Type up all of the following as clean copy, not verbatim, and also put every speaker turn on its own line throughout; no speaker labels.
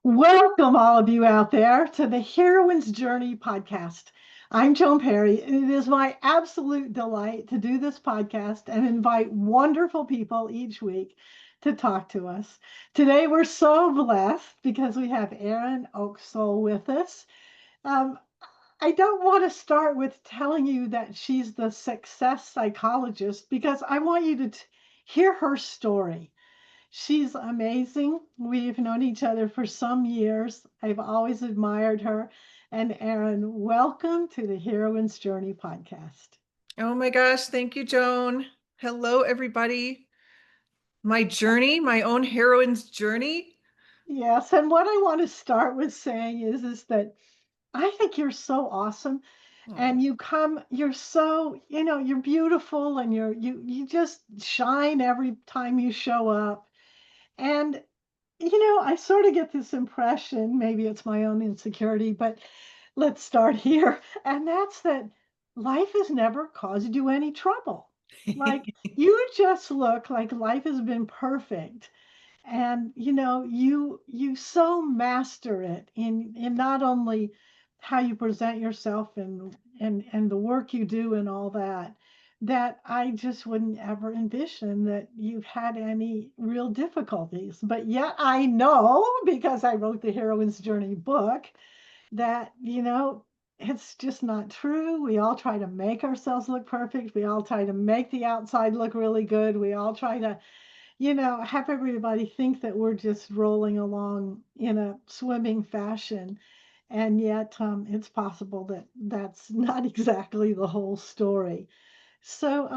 Welcome, all of you out there, to the Heroines Journey podcast. I'm Joan Perry, and it is my absolute delight to do this podcast and invite wonderful people each week to talk to us. Today, we're so blessed because we have Erin Oksol with us. Um, I don't want to start with telling you that she's the success psychologist because I want you to hear her story. She's amazing. We've known each other for some years. I've always admired her. And Erin, welcome to the Heroine's Journey podcast.
Oh my gosh, thank you, Joan. Hello, everybody. My journey, my own heroine's journey.
Yes, and what I want to start with saying is that I think you're so awesome.
Oh,
And you're so, you're beautiful and you just shine every time you show up. And I sort of get this impression, maybe it's my own insecurity, but let's start here. And that's that life has never caused you any trouble. Like you just look like life has been perfect. And you so master it in not only how you present yourself and the work you do and all that, that I just wouldn't ever envision that you've had any real difficulties. But yet I know because I wrote the Heroine's Journey book that, it's just not true. We all try to make ourselves look perfect. We all try to make the outside look really good. We all try to, have everybody think that we're just rolling along in a swimming fashion. And yet, it's possible that that's not exactly the whole story. So,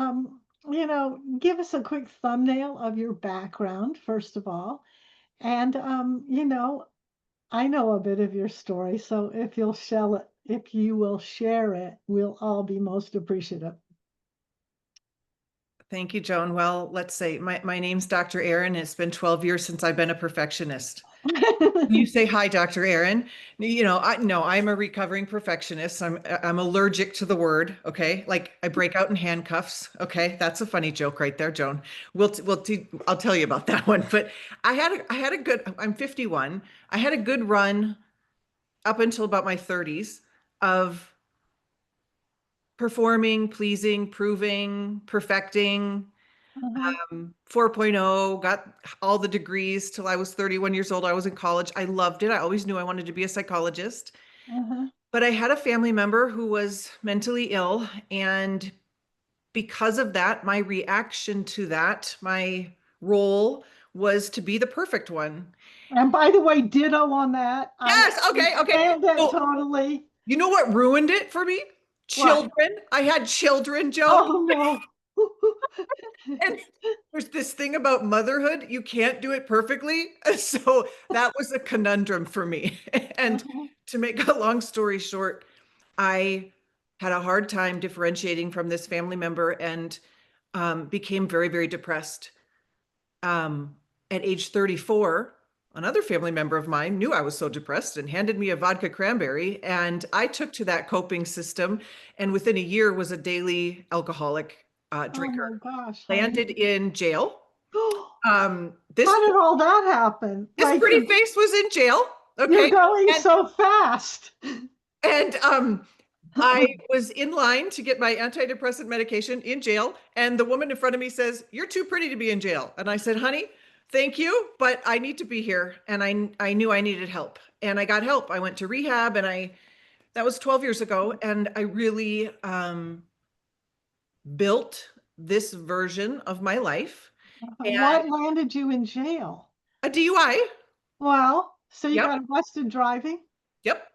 give us a quick thumbnail of your background, first of all. And, I know a bit of your story, so if you will share it, we'll all be most appreciative.
thank you, Joan. Well, let's say my name's Dr. Erin. It's been 12 years since I've been a perfectionist. You say hi, Dr. Erin. No, I'm a recovering perfectionist. I'm allergic to the word. Okay, like I break out in handcuffs. Okay, that's a funny joke right there, Joan. I'll tell you about that one. But I had a good. I'm 51. I had a good run up until about my 30s of performing, pleasing, proving, perfecting.
Uh-huh,
4.0, got all the degrees till I was 31 years old. I was in college. I loved it. I always knew I wanted to be a psychologist.
uh-huh.
But I had a family member who was mentally ill. And because of that, my reaction to that, my role was to be the perfect one.
And by the way, ditto on that. I
Yes. Okay. Okay.
understand that
So,
totally.
you know what ruined it for me?
What?
Children. I had children, Joan.
Oh no.
And there's this thing about motherhood, you can't do it perfectly. So that was a conundrum for me. And
Uh-huh,
to make a long story short, I had a hard time differentiating from this family member and became very, very depressed. At age 34, another family member of mine knew I was so depressed and handed me a vodka cranberry. And I took to that coping system and within a year was a daily alcoholic
oh
drinker.
my gosh, honey.
Landed in jail. This
How did all that happen?
this
Like
pretty face was in jail.
you're
Okay.
going
And
so fast.
I was in line to get my antidepressant medication in jail, and the woman in front of me says, "You're too pretty to be in jail." And I said, "Honey, thank you, but I need to be here." And I knew I needed help, and I got help. I went to rehab, and I that was 12 years ago, and I really built this version of my life. And
What landed you in jail?
a DUI.
Well, so you
Yep.
got arrested driving?
Yep.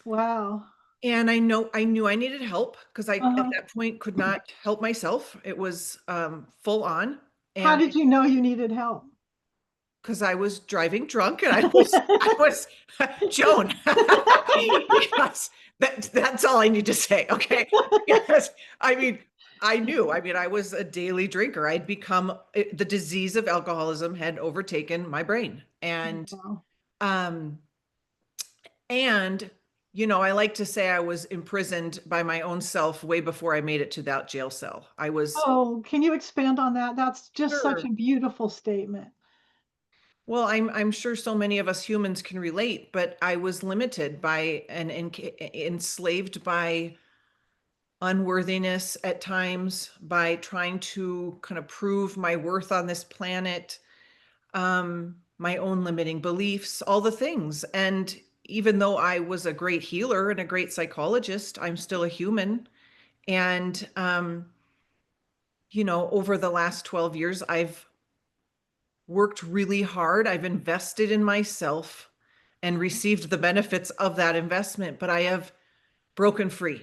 Wow.
And I knew I needed help because I at
Uh-huh.
that point could not help myself. It was full on.
How
And
did you know you needed help?
because I was driving drunk and I was Joan. Yes, that's all I need to say. Okay. Yes. I mean, I knew. I mean, I was a daily drinker. I'd become the disease of alcoholism had overtaken my brain.
Wow.
Um, And, I like to say I was imprisoned by my own self way before I made it to that jail cell. I was
Oh, can you expand on that? That's just such
sure.
a beautiful statement.
Well, I'm sure so many of us humans can relate, but I was limited by and enslaved by unworthiness at times, by trying to kind of prove my worth on this planet, my own limiting beliefs, all the things. And even though I was a great healer and a great psychologist, I'm still a human. And over the last 12 years, I've worked really hard. I've invested in myself and received the benefits of that investment, but I have broken free.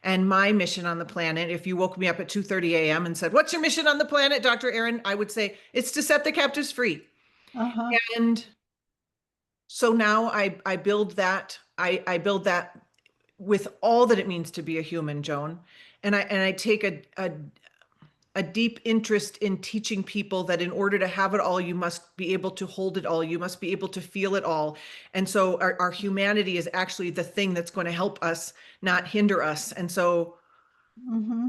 And my mission on the planet, if you woke me up at 2:30 a.m. and said, "What's your mission on the planet, Dr. Erin?" I would say, "It's to set the captives free."
Uh-huh.
And so now I build that, I build that with all that it means to be a human, Joan. And I take a deep interest in teaching people that in order to have it all, you must be able to hold it all. You must be able to feel it all. And so our humanity is actually the thing that's going to help us, not hinder us. And so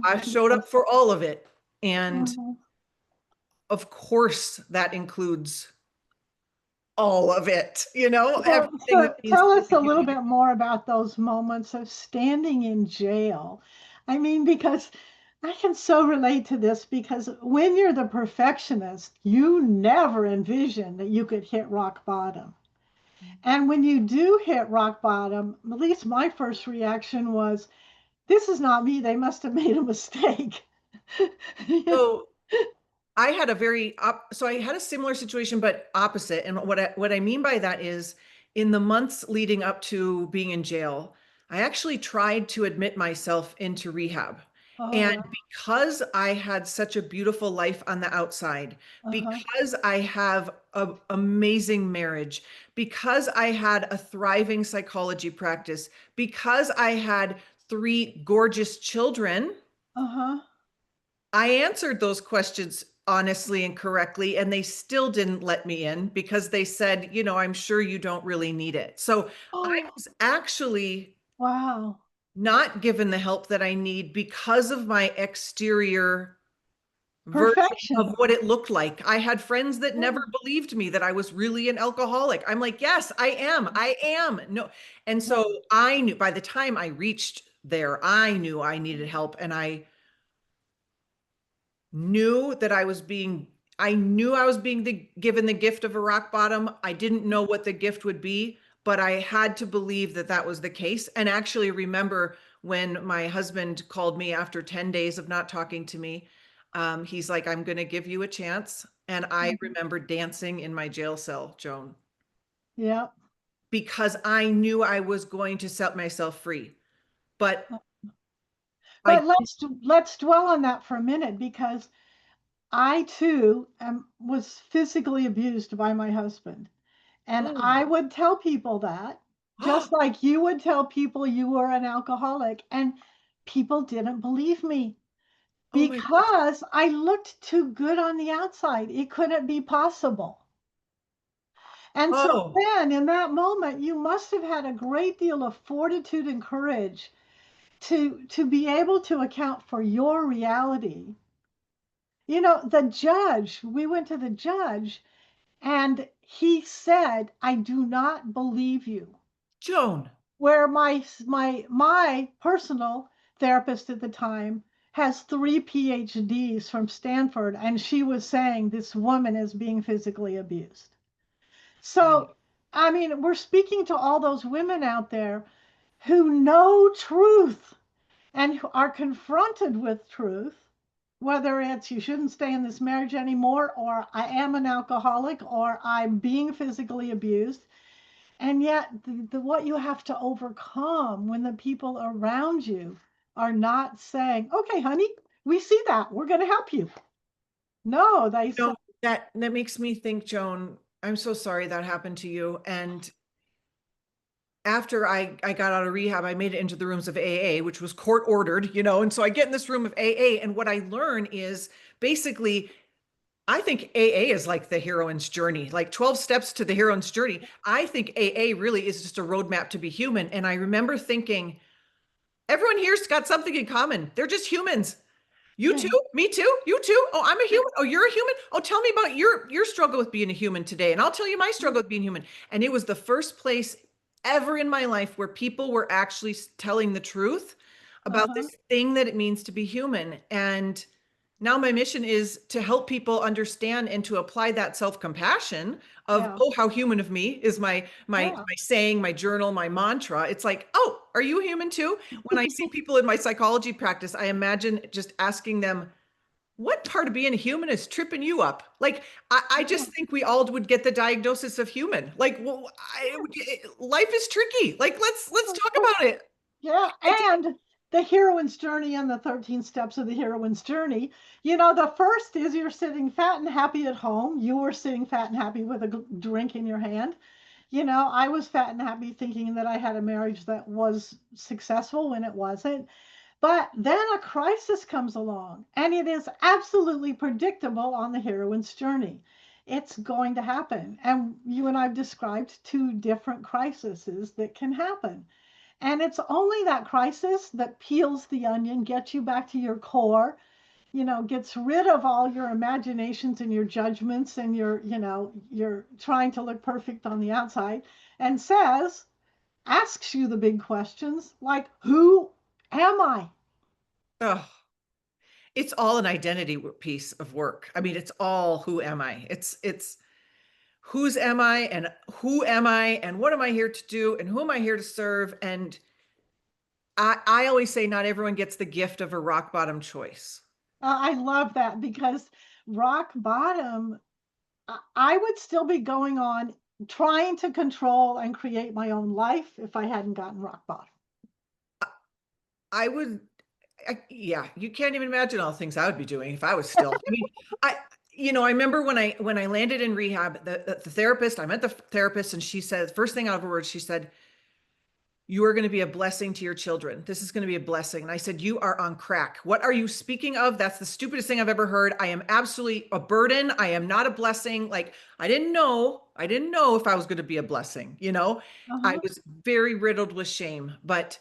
I showed up for all of it. And
Mhm.
of course, that includes all of it, everything that
So
means
tell
to
us
be
a little
human.
bit more about those moments of standing in jail. I mean, because I can so relate to this because when you're the perfectionist, you never envision that you could hit rock bottom. And when you do hit rock bottom, at least my first reaction was, this is not me. They must have made a mistake.
So I had a similar situation, but opposite. And what I mean by that is in the months leading up to being in jail, I actually tried to admit myself into rehab.
Oh,
And
wow.
because I had such a beautiful life on the outside,
Uh-huh.
because I have an amazing marriage, because I had a thriving psychology practice, because I had three gorgeous children,
Uh-huh.
I answered those questions honestly and correctly, and they still didn't let me in because they said, "I'm sure you don't really need it." So I
Oh,
was actually
wow.
not given the help that I need because of my exterior version of
Perfection.
what it looked like. I had friends that
Yeah.
never believed me that I was really an alcoholic. I'm like, "Yes, I am. I am." No. And
Yeah.
so I knew by the time I reached there, I knew I needed help, and knew that I knew I was being given the gift of a rock bottom. I didn't know what the gift would be, but I had to believe that that was the case. And actually remember when my husband called me after 10 days of not talking to me, he's like, "I'm going to give you a chance." And I
Mhm.
remember dancing in my jail cell, Joan,
Yeah.
because I knew I was going to set myself free. But I,
But let's dwell on that for a minute because I too was physically abused by my husband. And
oh,
I would tell people that, just like you would tell people you were an alcoholic. And people didn't believe me
oh my goodness.
because I looked too good on the outside. It couldn't be possible. And so
Oh,
then in that moment, you must have had a great deal of fortitude and courage to be able to account for your reality. The judge, we went to the judge and he said, I do not believe you.
Joan.
Where my personal therapist at the time has 3 PhDs from Stanford, and she was saying this woman is being physically abused.
Right.
So, I mean, we're speaking to all those women out there who know truth and who are confronted with truth, whether it's you shouldn't stay in this marriage anymore, or I am an alcoholic, or I'm being physically abused. And yet, what you have to overcome when the people around you are not saying, okay, honey, we see that. We're going to help you. No, they
You
say,
that makes me think, Joan, I'm so sorry that happened to you. And after I got out of rehab, I made it into the rooms of AA, which was court ordered, and so I get in this room of AA, and what I learn is basically I think AA is like the heroine's journey, like 12 steps to the heroine's journey. I think AA really is just a roadmap to be human. And I remember thinking, everyone here's got something in common. They're just humans. You too? Me too? You too? Oh, I'm a human. Oh, you're a human? Oh, tell me about your struggle with being a human today. And I'll tell you my struggle with being human. And it was the first place ever in my life where people were actually telling the truth about
Uh-huh.
this thing that it means to be human. And now my mission is to help people understand and to apply that self-compassion of,
Yeah.
oh, how human of me is
Yeah.
my saying, my journal, my mantra. It's like, oh, are you human too? When I see people in my psychology practice, I imagine just asking them, what part of being a human is tripping you up? Like, I
Yeah.
just think we all would get the diagnosis of human. Like, well, life is tricky. Like, let's talk about it.
Yeah,
I did.
and the heroine's journey and the 13 steps of the heroine's journey. The first is you're sitting fat and happy at home. You were sitting fat and happy with a drink in your hand. I was fat and happy thinking that I had a marriage that was successful when it wasn't. But then a crisis comes along, and it is absolutely predictable on the heroine's journey. It's going to happen. And you and I've described two different crises that can happen. And it's only that crisis that peels the onion, gets you back to your core, gets rid of all your imaginations and your judgments and you're trying to look perfect on the outside and asks you the big questions like, who am I?
Oh, it's all an identity piece of work. I mean, it's all who am I? It's whose am I and who am I and what am I here to do and who am I here to serve? And I always say not everyone gets the gift of a rock bottom choice.
I love that because rock bottom, I would still be going on trying to control and create my own life if I hadn't gotten rock bottom.
I would, yeah, you can't even imagine all the things I would be doing if I was still. I mean, I, I remember when I landed in rehab, the therapist, I met the therapist, and she said, first thing out of her words, she said, "You are going to be a blessing to your children. This is going to be a blessing." And I said, "You are on crack. What are you speaking of? That's the stupidest thing I've ever heard. I am absolutely a burden. I am not a blessing." Like, I didn't know. I didn't know if I was going to be a blessing. I
Uh-huh.
was very riddled with shame, but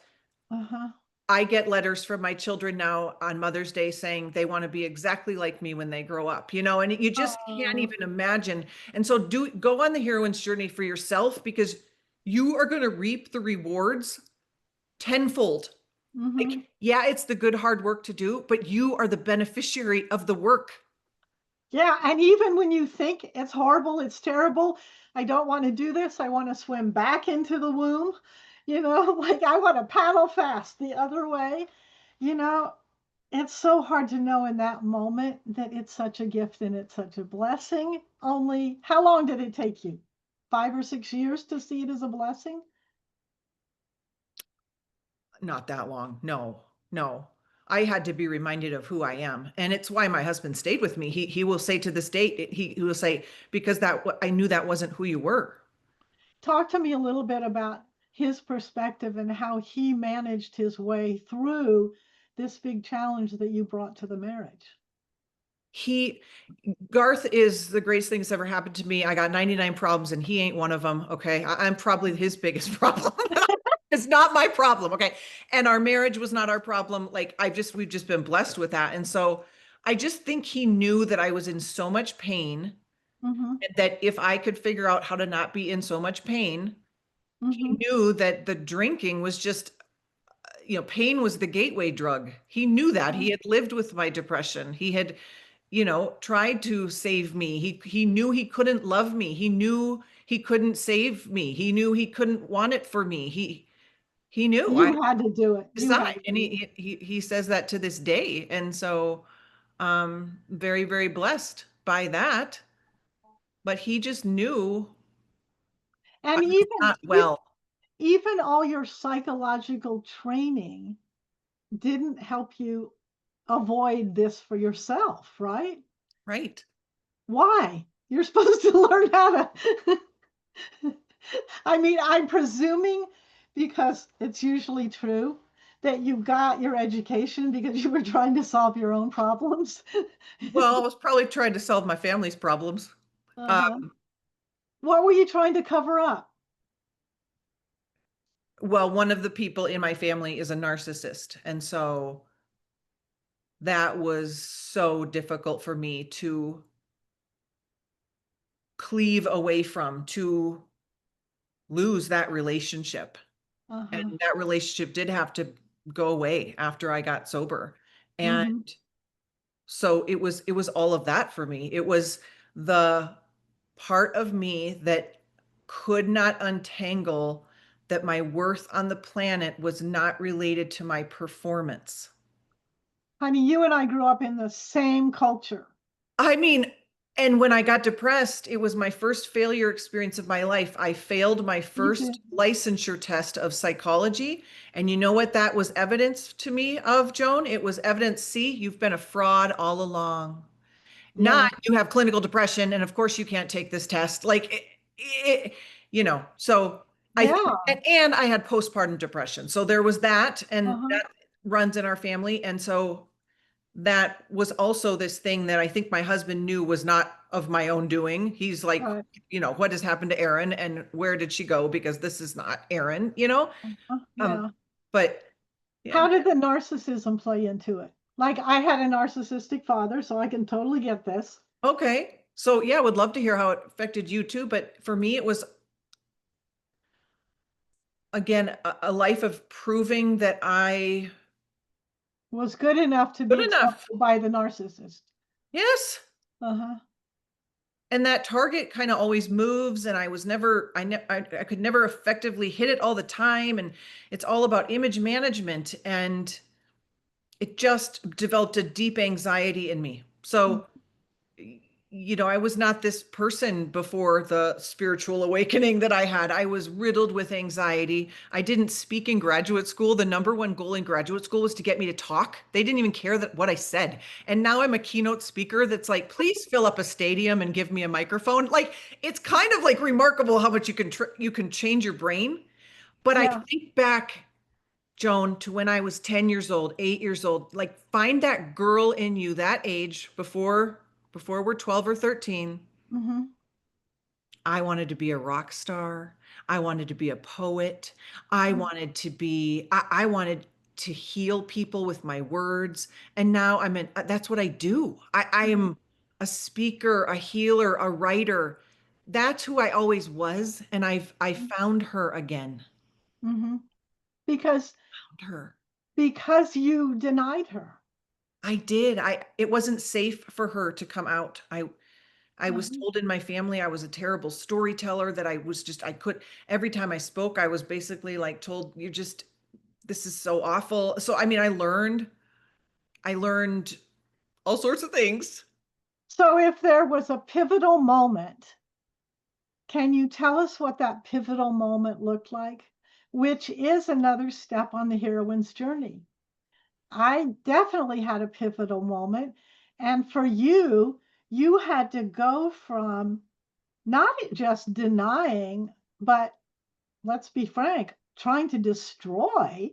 Uh-huh.
I get letters from my children now on Mother's Day saying they want to be exactly like me when they grow up, and you just can't
Oh.
even imagine. And so go on the heroine's journey for yourself because you are going to reap the rewards tenfold. Like,
Hmm.
yeah, it's the good hard work to do, but you are the beneficiary of the work.
Yeah, and even when you think it's horrible, it's terrible, I don't want to do this, I want to swim back into the womb, like I want to paddle fast the other way, you know, it's so hard to know in that moment that it's such a gift and it's such a blessing. Only how long did it take you? 5 or 6 years to see it as a blessing?
Not that long. No, no. I had to be reminded of who I am. And it's why my husband stayed with me. He will say to this date, he will say, because I knew that wasn't who you were.
Talk to me a little bit about his perspective and how he managed his way through this big challenge that you brought to the marriage.
He Garth is the greatest thing that's ever happened to me. I got 99 problems and he ain't one of them. Okay. I'm probably his biggest problem. It's not my problem. Okay. And our marriage was not our problem. Like we've just been blessed with that. And so I just think he knew that I was in so much pain
Mhm.
and that if I could figure out how to not be in so much pain, he
Mhm.
knew that the drinking was just, pain was the gateway drug. He knew that. He
Mhm.
had lived with my depression. He had, tried to save me. He knew he couldn't love me. He knew he couldn't save me. He knew he couldn't want it for me. He knew. I
You had to do it. You had
decide.
to
And
do it.
he says that to this day. And so very, very blessed by that. But he just knew I
And
was not well.
even all your psychological training didn't help you avoid this for yourself, right?
Right.
Why? You're supposed to learn how to I mean, I'm presuming because it's usually true that you got your education because you were trying to solve your own problems.
Well, I was probably trying to solve my family's problems.
Uh-huh. What were you trying to cover up?
Well, one of the people in my family is a narcissist. And so that was so difficult for me to cleave away from, to lose that relationship. And
Uh-huh.
that relationship did have to go away after I got sober. And
Mm-hmm.
so it was all of that for me. It was the part of me that could not untangle that my worth on the planet was not related to my performance.
Honey, you and I grew up in the same culture.
I mean, and when I got depressed, it was my first failure experience of my life. I failed my
Me too.
first licensure test of psychology. And you know what that was evidence to me of, Joan? It was evidence, see, you've been a fraud all along. Not
Yeah.
you have clinical depression, and of course you can't take this test. Like, so I think,
Yeah.
and I had postpartum depression. So there was that, and
Uh-huh.
that runs in our family. And so that was also this thing that I think my husband knew was not of my own doing. He's like,
Right.
what has happened to Erin and where did she go? Because this is not Erin. Um,
Yeah.
but yeah.
How did the narcissism play into it? Like I had a narcissistic father, so I can totally get this.
Okay. So yeah, I would love to hear how it affected you too. But for me, it was again a life of proving that I
Was good enough to
good
be
enough.
accepted by the narcissist.
Yes.
Uh-huh.
And that target kind of always moves, and I was never I could never effectively hit it all the time, and it's all about image management, and it just developed a deep anxiety in me. So I was not this person before the spiritual awakening that I had. I was riddled with anxiety. I didn't speak in graduate school. The number one goal in graduate school was to get me to talk. They didn't even care that what I said. And now I'm a keynote speaker that's like, please fill up a stadium and give me a microphone. Like, it's kind of like remarkable how much you can change your brain. But I
Yeah.
think back, Joan, to when I was 10 years old, 8 years old, like find that girl in you that age before we're 12 or 13.
Mm-hmm.
I wanted to be a rock star. I wanted to be a poet. I wanted to heal people with my words. And now that's what I do. I am a speaker, a healer, a writer. That's who I always was. And I found her again.
Mm-hmm. Because
Found her.
because you denied her.
I did. It wasn't safe for her to come out. I was
Uh-huh.
told in my family I was a terrible storyteller, that I could, every time I spoke, I was basically like told, this is so awful. So, I mean, I learned all sorts of things.
So if there was a pivotal moment, can you tell us what that pivotal moment looked like? Which is another step on the heroine's journey. I definitely had a pivotal moment. And for you, you had to go from not just denying, but let's be frank, trying to destroy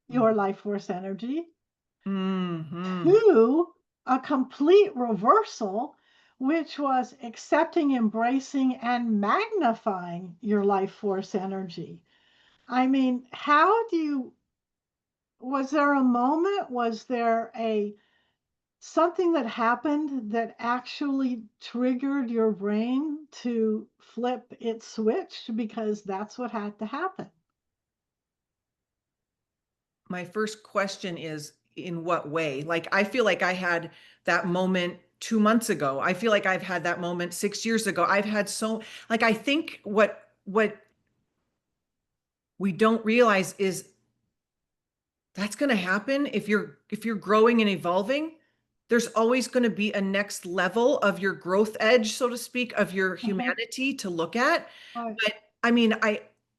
your life force energy
Mm-hmm.
to a complete reversal, which was accepting, embracing, and magnifying your life force energy. I mean, was there a moment? Was there a something that happened that actually triggered your brain to flip its switch because that's what had to happen?
My first question is, in what way? Like, I feel like I had that moment 2 months ago. I feel like I've had that moment 6 years ago. I think what we don't realize is that's going to happen if you're growing and evolving. There's always going to be a next level of your growth edge, so to speak, of your
Uh-huh.
humanity to look at.
Right.
But I mean,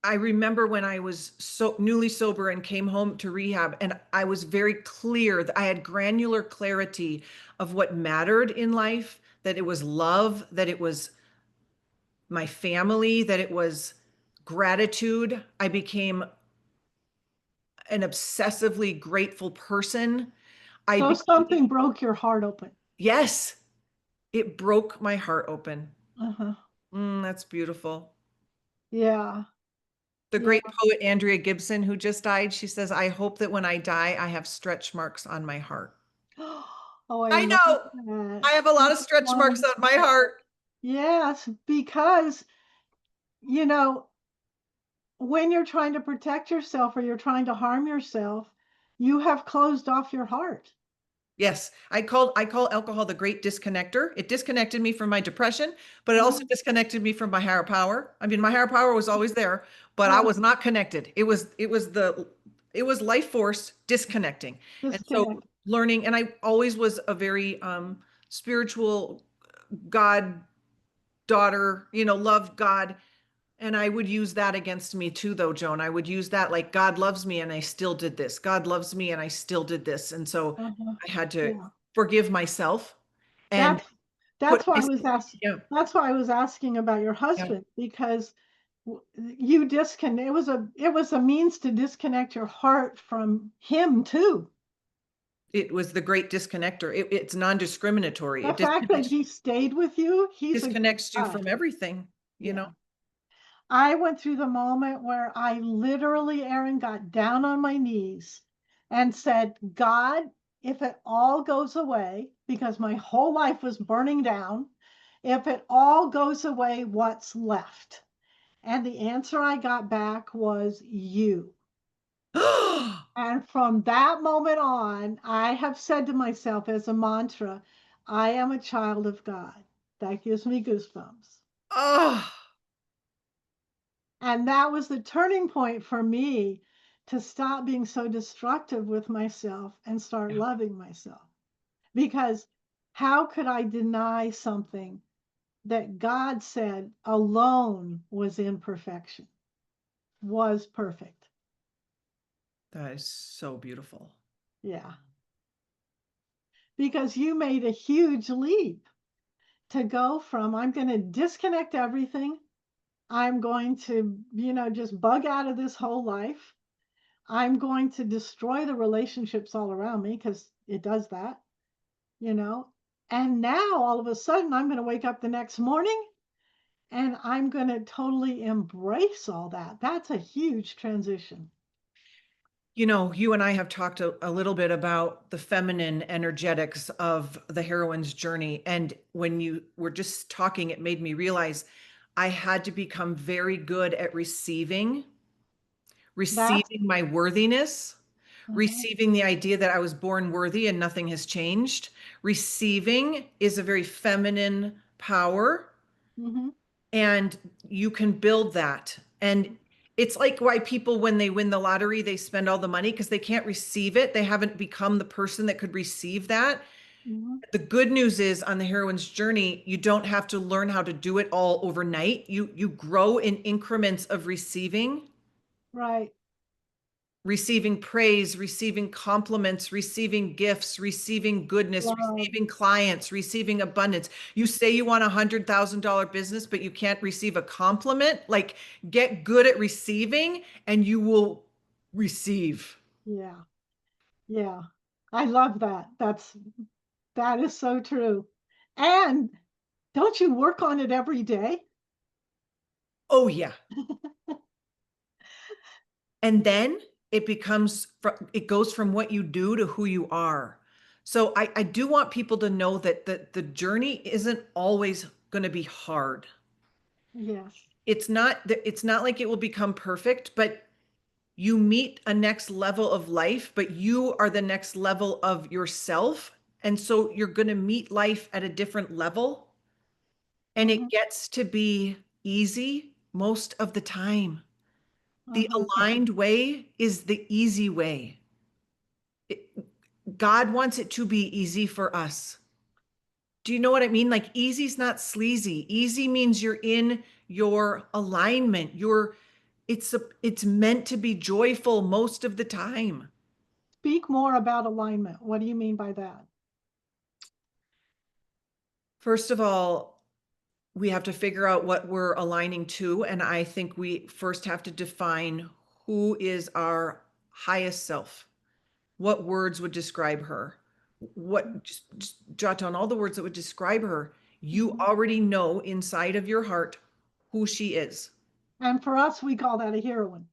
I remember when I was so newly sober and came home to rehab, and I was very clear that I had granular clarity of what mattered in life, that it was love, that it was my family, that it was gratitude. I became an obsessively grateful person. I
So
became,
something broke your heart open.
yes, it broke my heart open.
Uh-huh.
That's beautiful.
Yeah.
The
Yeah.
great poet Andrea Gibson, who just died, she says, I hope that when I die, I have stretch marks on my heart.
Oh, I
I
love
know.
that.
I have a lot of
That's
stretch marks on my
wonderful.
heart.
Yes, because, you know, when you're trying to protect yourself or you're trying to harm yourself, you have closed off your heart.
Yes, I call alcohol the great disconnector. It disconnected me from my depression, but it also
Mhm.
disconnected me from my higher power. I mean, my higher power was always there, but I
Right.
was not connected. It was life force disconnecting. And so
Disconnect.
learning, and I always was a very spiritual God daughter, loved God. And I would use that against me too, though, Joan. I would use that like God loves me and I still did this. God loves me and I still did this. And so
Uh-huh.
I had to
Yeah.
forgive myself and
That's
put
that's why I was
myself,
asking.
yeah,
That's why I was asking about your
yeah.
husband because you disconnect. It was a means to disconnect your heart from him too.
It was the great disconnector. It's non-discriminatory.
The
It
fact that he stayed with you, he's a good
disconnects you
guy.
from everything, you know?
Yeah. I went through the moment where I literally, Erin, got down on my knees and said, God, if it all goes away, because my whole life was burning down, if it all goes away, what's left? And the answer I got back was you. And from that moment on, I have said to myself as a mantra, I am a child of God. That gives me goosebumps.
Oh,
And that was the turning point for me to stop being so destructive with myself and start
yeah.
loving myself. Because how could I deny something that God said alone was imperfection, was perfect?
That is so beautiful.
Yeah. Because you made a huge leap to go from I'm going to disconnect everything. I'm going to, just bug out of this whole life. I'm going to destroy the relationships all around me because it does that, you know. And now all of a sudden, I'm going to wake up the next morning and I'm going to totally embrace all that. That's a huge transition.
You and I have talked a little bit about the feminine energetics of the heroine's journey. And when you were just talking, it made me realize I had to become very good at
That's
receiving my worthiness,
uh
receiving the idea that I was born worthy and nothing has changed. Receiving is a very feminine power,
hmm
and you can build that. And it's like why people, when they win the lottery, they spend all the money because they can't receive it. They haven't become the person that could receive that.
hmm
The good news is on the heroine's journey, you don't have to learn how to do it all overnight. You grow in increments of
right.
receiving praise, receiving compliments, receiving gifts, receiving goodness,
Love.
receiving clients, receiving abundance. You say you want $100,000 business, but you can't receive a compliment. Like, get good at receiving and you will receive.
Yeah. Yeah. I love that. That is so true. And don't you work on it every day?
Oh, yeah. And then it goes from what you do to who you are. So I do want people to know that the journey isn't always going to be hard.
Yes.
It's not like it will become perfect, but you meet a next level of life, but you are the next level of yourself. And so you're going to meet life at a different level, and it
hmm
gets to be easy most of the time. The
Uh-huh.
aligned way is the easy way. It- God wants it to be easy for us. Do you know what I mean? Like, easy's not sleazy. Easy means you're in your alignment. It's meant to be joyful most of the time.
Speak more about alignment. What do you mean by that?
First of all, we have to figure out what we're aligning to, and I think we first have to define who is our highest self. What words would describe her? What just jot down all the words that would describe her. You
Mhm.
already know inside of your heart who she is.
And for us, we call that a heroine.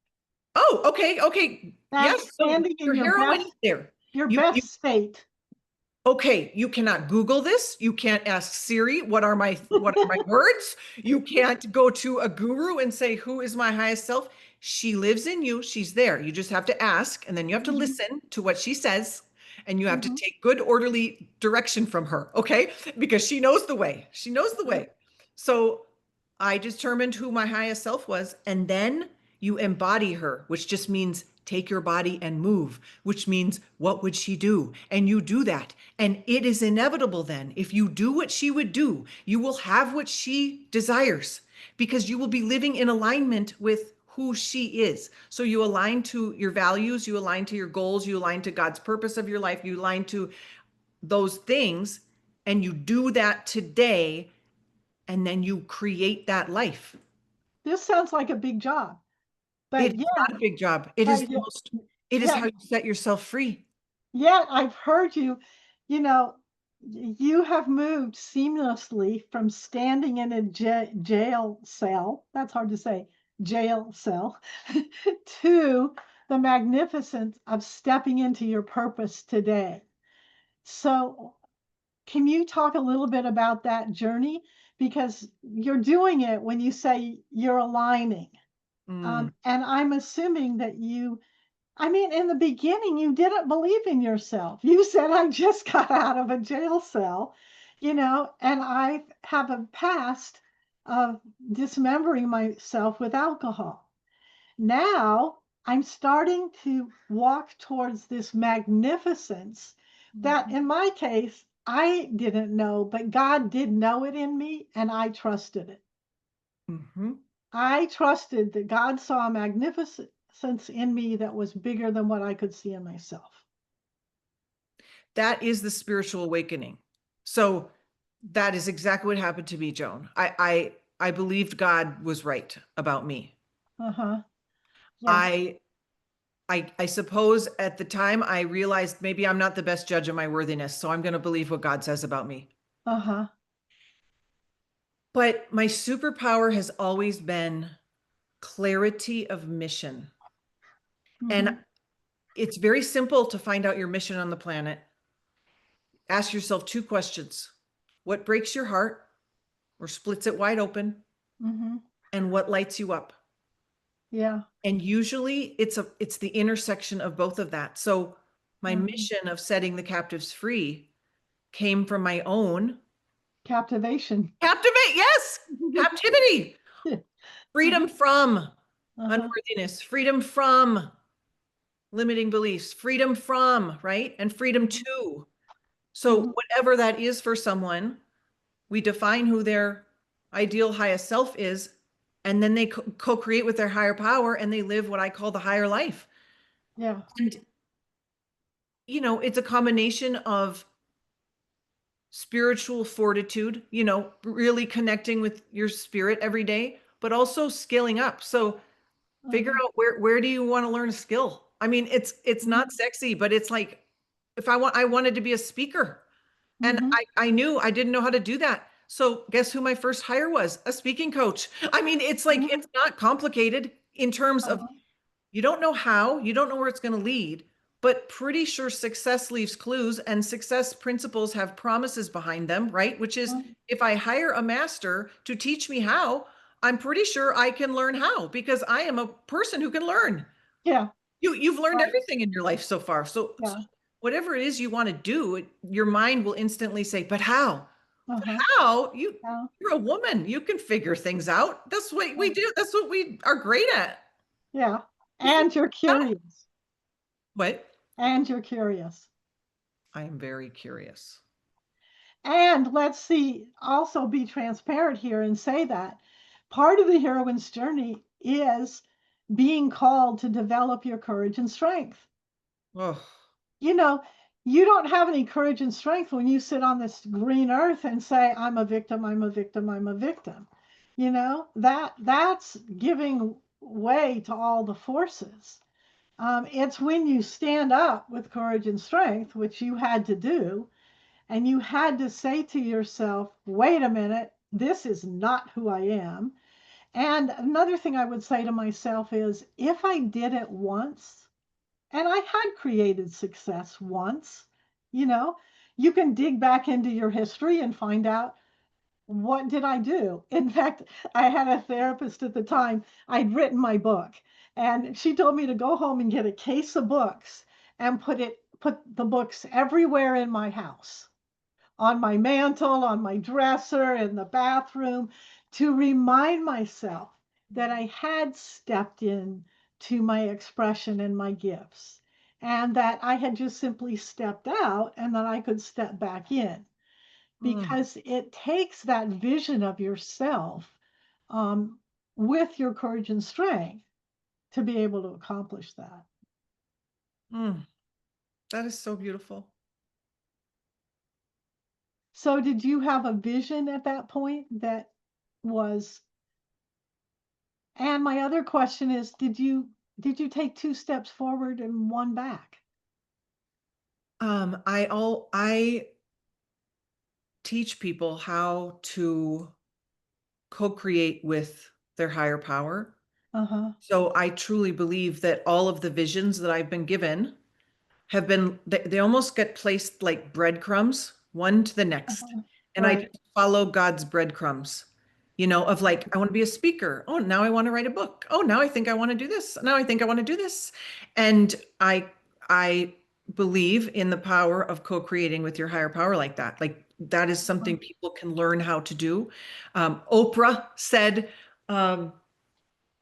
Oh, okay, okay.
That's
Yes, so
standing in
your
your
heroine is
best,
there.
your
You
best state.
Okay, you cannot Google this. You can't ask Siri, what are my words? You can't go to a guru and say, who is my highest self? She lives in you. She's there. You just have to ask, and then you have to
Mhm,
listen to what she says, and you have to
mhm.
take good, orderly direction from her, okay? Because she knows the way. She knows the
Yeah.
way. So I determined who my highest self was, and then you embody her, which just means take your body and move, which means what would she do? And you do that. And it is inevitable then. If you do what she would do, you will have what she desires because you will be living in alignment with who she is. So you align to your values, you align to your goals, you align to God's purpose of your life, you align to those things, and you do that today, and then you create that life.
This sounds like a big job,
It
but
is not a big job. It is
but
the most, it is
yeah,
how you set yourself free.
yet I've heard you, you know, you have moved seamlessly from standing in a jail cell, that's hard to say, jail cell, to the magnificence of stepping into your purpose today. So, can you talk a little bit about that journey? Because you're doing it when you say you're aligning.
Mm,
And I'm assuming that I mean, in the beginning, you didn't believe in yourself. You said, I just got out of a jail cell, and I have a past of dismembering myself with alcohol. Now I'm starting to walk towards this magnificence that,
mhm,
in my case, I didn't know, but God did know it in me, and I trusted it.
mhm.
I trusted that God saw a magnificence in me that was bigger than what I could see in myself.
That is the spiritual awakening. So that is exactly what happened to me, Joan. I believed God was right about me.
Uh-huh. Yeah.
I I suppose at the time I realized maybe I'm not the best judge of my worthiness, so I'm going to believe what God says about me.
Uh-huh.
But my superpower has always been clarity of mission. And
Mhm.
it's very simple to find out your mission on the planet. Ask yourself two questions. What breaks your heart or splits it wide open?
Mhm.
And what lights you up?
Yeah.
And usually it's the intersection of both of that. So my
Mhm.
mission of setting the captives free came from my own
Captivation.
captivate, yes, captivity,
Uh-huh.
freedom from
Uh-huh.
unworthiness, freedom from limiting beliefs, freedom from, right? And freedom
Mhm.
to. So
Mhm.
whatever that is for someone, we define who their ideal highest self is, and then they co-create with their higher power and they live what I call the higher life.
Yeah.
And it's a combination of spiritual fortitude, really connecting with your spirit every day, but also scaling up. So figure
Uh-huh.
out where do you want to learn a skill? I mean, it's
Mhm.
not sexy, but it's like if I wanted to be a speaker and
Mhm.
I knew I didn't know how to do that. So guess who my first hire was? A speaking coach. I mean, it's like
Mhm.
it's not complicated in terms of
Uh-huh.
you don't know how, you don't know where it's going to lead, but pretty sure success leaves clues and success principles have promises behind them, right? Which is
Mhm.
if I hire a master to teach me how, I'm pretty sure I can learn how because I am a person who can learn.
Yeah.
You've learned
Right.
everything in your life so far. So
Yeah.
whatever it is you want to do, your mind will instantly say, "But how?
Uh-huh.
How? You
Yeah.
you're a woman. You can figure things out. That's what we
Yeah.
do. That's what we are great at."
Yeah.
You figure
And you're
it out.
curious.
What?
And you're curious.
I am very curious.
And let's see, also be transparent here and say that part of the heroine's journey is being called to develop your courage and strength.
Oh,
You know, you don't have any courage and strength when you sit on this green earth and say, I'm a victim, I'm a victim, I'm a victim. That's giving way to all the forces. It's when you stand up with courage and strength, which you had to do, and you had to say to yourself, wait a minute, this is not who I am. And another thing I would say to myself is if I did it once, and I had created success once, you know, you can dig back into your history and find out, what did I do? In fact, I had a therapist at the time. I'd written my book, and she told me to go home and get a case of books and put the books everywhere in my house, on my mantle, on my dresser, in the bathroom, to remind myself that I had stepped in to my expression and my gifts, and that I had just simply stepped out and that I could step back in,
Mm,
because it takes that vision of yourself, um, with your courage and strength to be able to accomplish that.
mm, that is so beautiful.
So, did you have a vision at that point that was? And my other question is, did you take two steps forward and one back?
I teach people how to co-create with their higher power.
Uh huh.
So I truly believe that all of the visions that I've been given have been, they almost get placed like breadcrumbs, one to the next.
Uh-huh.
And I
Right.
just follow God's breadcrumbs, of like, I want to be a speaker. Oh, now I want to write a book. Oh, now I think I want to do this. Now I think I want to do this. And I believe in the power of co-creating with your higher power like that. Like that is something people can learn how to do. Oprah said, um,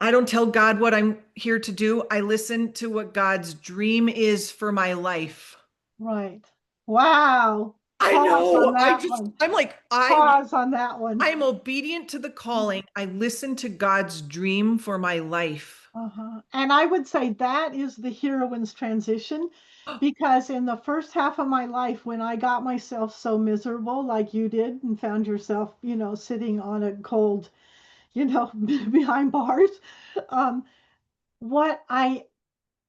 I don't tell God what I'm here to do. I listen to what God's dream is for my life.
Right. Wow.
I
Pause on
know.
that one.
I'm like,
Pause on that one.
I'm obedient to the calling. I listen to God's dream for my life.
Uh-huh. And I would say that is the heroine's transition, because in the first half of my life, when I got myself so miserable, like you did, and found yourself, sitting on a cold, behind bars, um, what I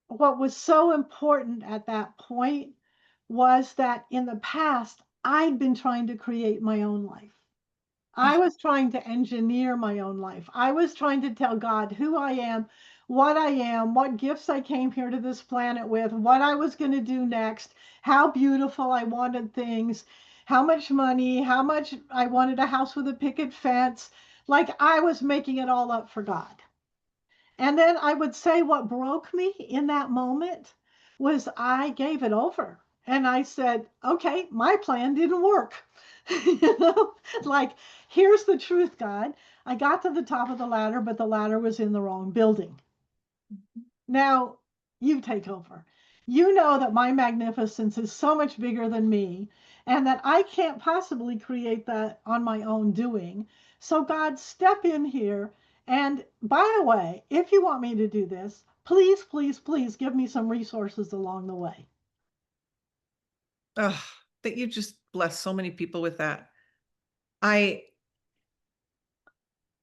what was so important at that point was that in the past, I'd been trying to create my own life. I
Oh,
was trying to engineer my own life. I was trying to tell God who I am, what gifts I came here to this planet with, what I was going to do next, how beautiful I wanted things, how much money, how much I wanted a house with a picket fence. Like I was making it all up for God. And then I would say what broke me in that moment was I gave it over. And I said, okay, my plan didn't work. Like, here's the truth, God. I got to the top of the ladder, but the ladder was in the wrong building. Now you take over. You know that my magnificence is so much bigger than me, and that I can't possibly create that on my own doing. So, God, step in here. And by the way, if you want me to do this, please, please, please give me some resources along the way.
oh, that you just bless so many people with that. I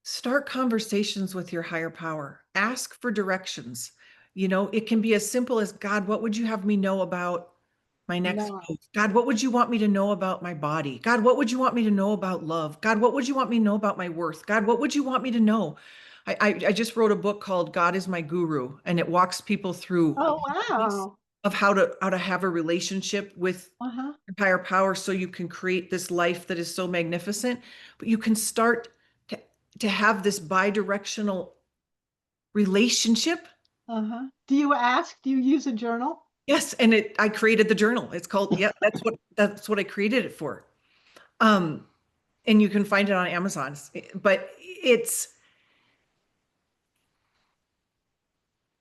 start conversations with your higher power. Ask for directions. It can be as simple as, God, what would you have me know about my next
Now,
move? God, what would you want me to know about my body? God, what would you want me to know about love? God, what would you want me to know about my worth? God, what would you want me to know? I just wrote a book called God is My Guru, and it walks people through
oh,
ways
wow.
of how to have a relationship with
Uh huh.
your higher power so you can create this life that is so magnificent. But you can start to, to have this bi-directional relationship.
Uh huh. Do you ask? Do you use a journal?
Yes, and I created the journal. It's called, yeah, that's what I created it for. Um, and you can find it on Amazon. But it's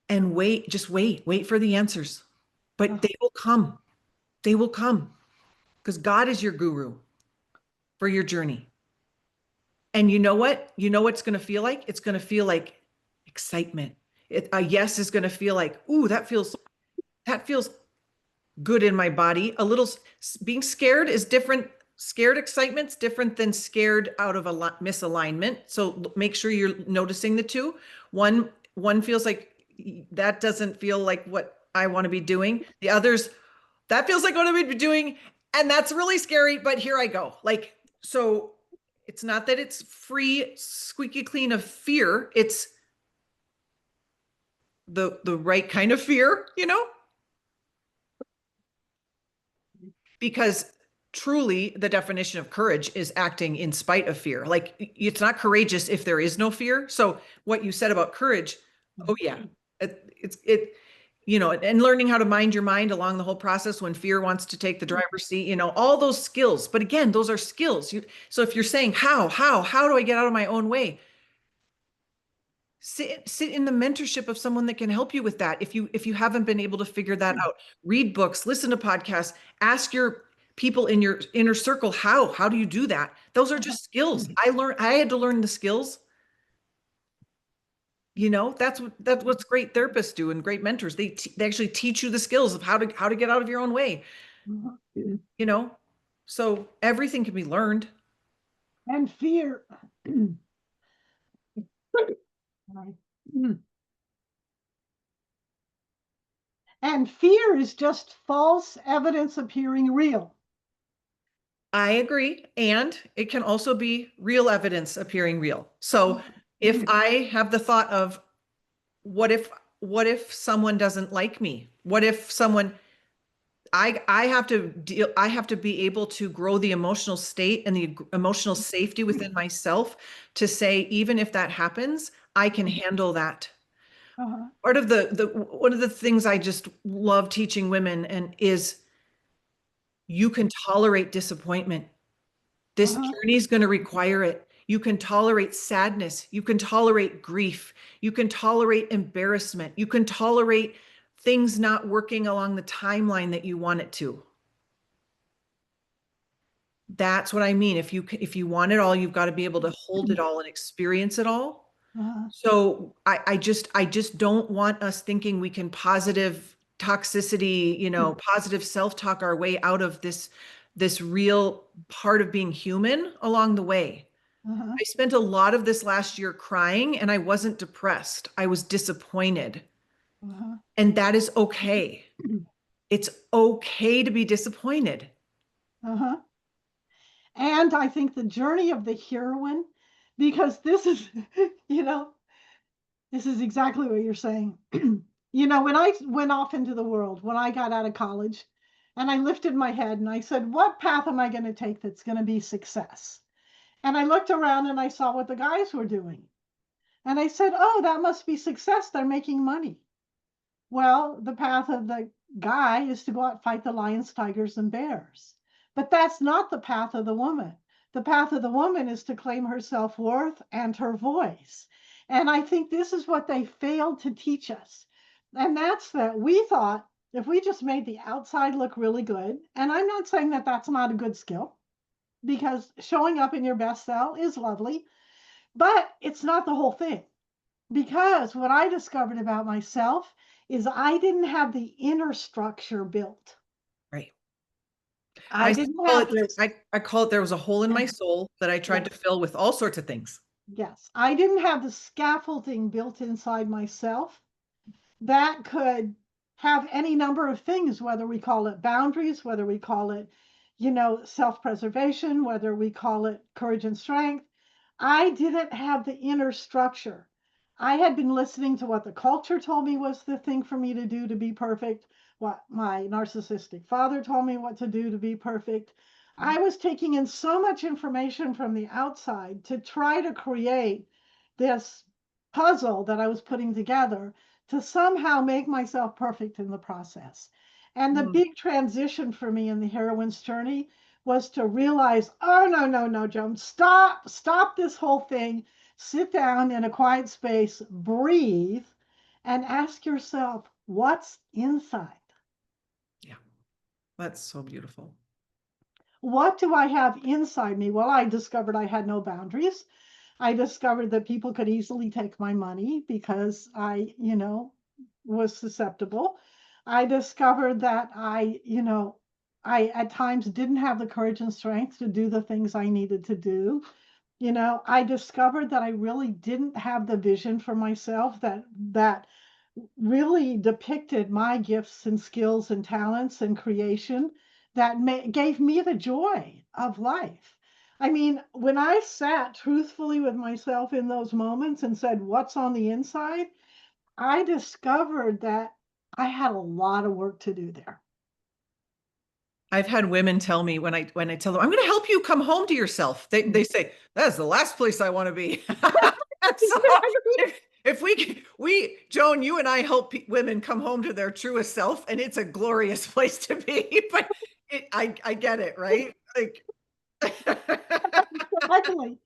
and just wait for the answers. But
Uh
they will come. They will come because God is your guru for your journey. And you know what? You know what's going to feel like? It's going to feel like excitement. A yes is going to feel like, ooh, that feels good in my body. A little being scared is different. Scared excitement's different than scared out of a misalignment. So make sure you're noticing the two. One feels like that doesn't feel like what I want to be doing. The others, that feels like what I'm be doing, and that's really scary. But here I go. Like so, it's not that it's free, squeaky clean of fear. It's the right kind of fear, because truly the definition of courage is acting in spite of fear. Like it's not courageous if there is no fear. So what you said about courage, oh yeah, it and learning how to mind your mind along the whole process when fear wants to take the driver's seat, all those skills. But again, those are skills. So if you're saying how do I get out of my own way? Sit in the mentorship of someone that can help you with that. If you haven't been able to figure that out, read books, listen to podcasts, ask your people in your inner circle how do you do that. Those are just skills. I had to learn the skills. That's what's great therapists do and great mentors. They actually teach you the skills of how to get out of your own way. you know so everything can be learned.
And fear. And fear is just false evidence appearing real.
I agree. And it can also be real evidence appearing real. So if I have the thought of what if someone doesn't like me? What if someone I have to be able to grow the emotional state and the emotional safety within myself to say, even if that happens, I can handle that.
Uh-huh.
Part of the one of the things I just love teaching women and is you can tolerate disappointment. This
Uh-huh.
journey is going to require it. You can tolerate sadness. You can tolerate grief. You can tolerate embarrassment. You can tolerate things not working along the timeline that you want it to. That's what I mean. If you want it all, you've got to be able to hold it all and experience it all.
Uh-huh.
So I just don't want us thinking we can positive toxicity, positive self-talk our way out of this real part of being human along the way.
Uh-huh.
I spent a lot of this last year crying and I wasn't depressed. I was disappointed.
Uh-huh.
And that is okay. It's okay to be disappointed.
Uh-huh. And I think the journey of the heroine, because this is, you know, this is exactly what you're saying. When I went off into the world, when I got out of college, and I lifted my head and I said, what path am I going to take that's going to be success? And I looked around and I saw what the guys were doing. And I said, oh, that must be success. They're making money. Well, the path of the guy is to go out and fight the lions, tigers, and bears. But that's not the path of the woman. The path of the woman is to claim her self-worth and her voice. And I think this is what they failed to teach us. And that's that we thought if we just made the outside look really good, and I'm not saying that that's not a good skill, because showing up in your best self is lovely, but it's not the whole thing. Because what I discovered about myself is I didn't have the inner structure built.
Right.
I didn't
call
have
it
this.
I call it there was a hole in my soul that I tried to
Yes,
fill with all sorts of things.
yes. I didn't have the scaffolding built inside myself that could have any number of things, whether we call it boundaries, whether we call it, self-preservation, whether we call it courage and strength. I didn't have the inner structure. I had been listening to what the culture told me was the thing for me to do to be perfect, what my narcissistic father told me what to do to be perfect. I was taking in so much information from the outside to try to create this puzzle that I was putting together to somehow make myself perfect in the process. And the
Mm.
big transition for me in the heroine's journey was to realize, oh, no, no, no, Joan, stop this whole thing. Sit down in a quiet space, breathe, and ask yourself, what's inside?
Yeah, that's so beautiful.
What do I have inside me? Well, I discovered I had no boundaries. I discovered that people could easily take my money because I, was susceptible. I discovered that I at times didn't have the courage and strength to do the things I needed to do. I discovered that I really didn't have the vision for myself that really depicted my gifts and skills and talents and creation that gave me the joy of life. I mean, when I sat truthfully with myself in those moments and said, what's on the inside? I discovered that I had a lot of work to do there.
I've had women tell me when I tell them I'm going to help you come home to yourself. They say that's the last place I want to be. So
Exactly.
if we Joan, you and I help women come home to their truest self, and it's a glorious place to be. But I get it, right? Like
Exactly.